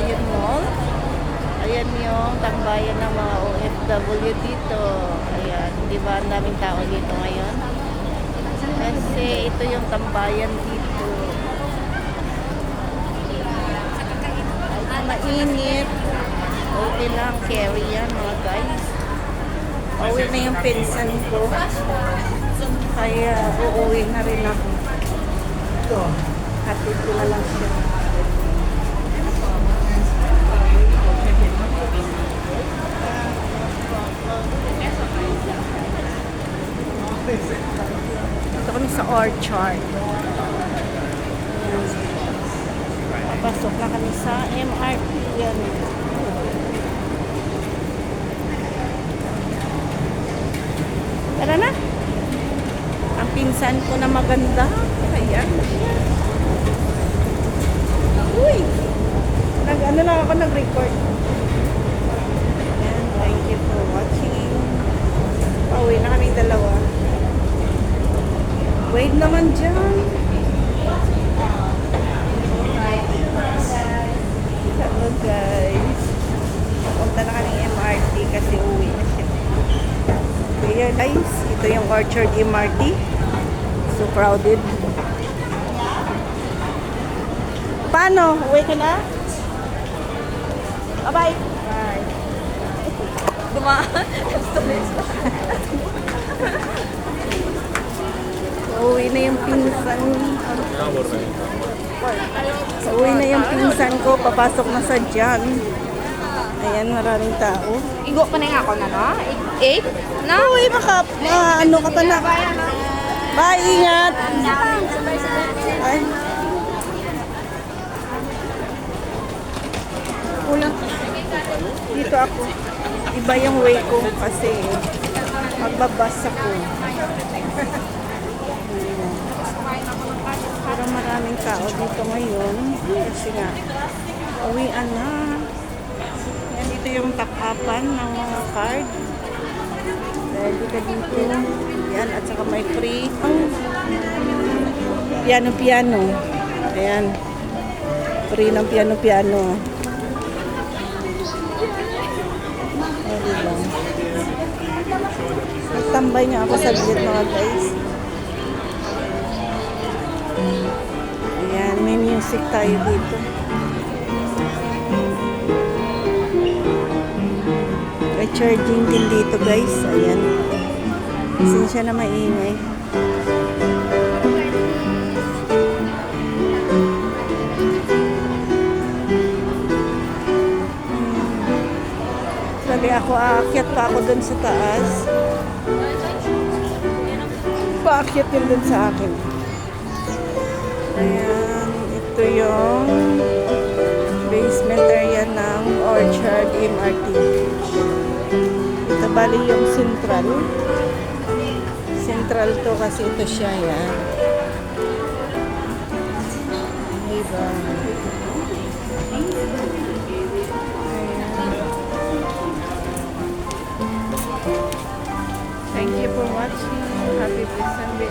Pavilion Mall. Ayan yung tambayan ng mga OFW dito. Ayan, di ba ang daming tao dito ngayon? Kasi ito yung tambayan dito. Mainit. Okay lang, carry yan mga guys. Uwi na yung pinsan ko. Kaya uuwi na rin ako. Ito, hatid ko na lang siya. Ito kami sa Orchard. Papasok na kami sa MRT. Yan. Tara na. Ang pinsan ko na maganda. Ayan. Uy! Ano lang ako nag-record. Ayan. Thank you for watching. Pauwi na kaming dalawa. Wait naman dyan. Hello guys. Punta na kaming MRT kasi uwi na siya. Kaya guys, ito yung Orchard MRT. So crowded. Paano? Uwi ka na? Bye-bye. Bye. Uwi na yung pinsan. Uwi na yung pinsan ko. Papasok na sa dyan. Ayan, maraming tao. Igo pa na nga ako na, no? 8? Na? Uy, ano ka pa na? Bye, ingat! Ay. Kulang. Dito ako. Iba yung way ko kasi magbabas ako. Pero maraming tao dito ngayon. Kasi nga, uwian na. Yan, dito yung takapan ng mga card. Dahil ka dito. Yan, at saka may free. Piano-piano. Ayan. Free ng piano-piano. O, diba? Nagtambay niya ako sa gilid mga guys. Ayan, may music tayo dito. May charging din dito guys. Ayan. Siya na maingay. Sabi ako, aakyat pa ako dun sa taas. Paakyat yun dun sa akin. Ayan, ito yung basement area ng Orchard MRT. Ito bali yung central. Central to kasi ito siya, yan. Diba? Thank you for watching. Happy December.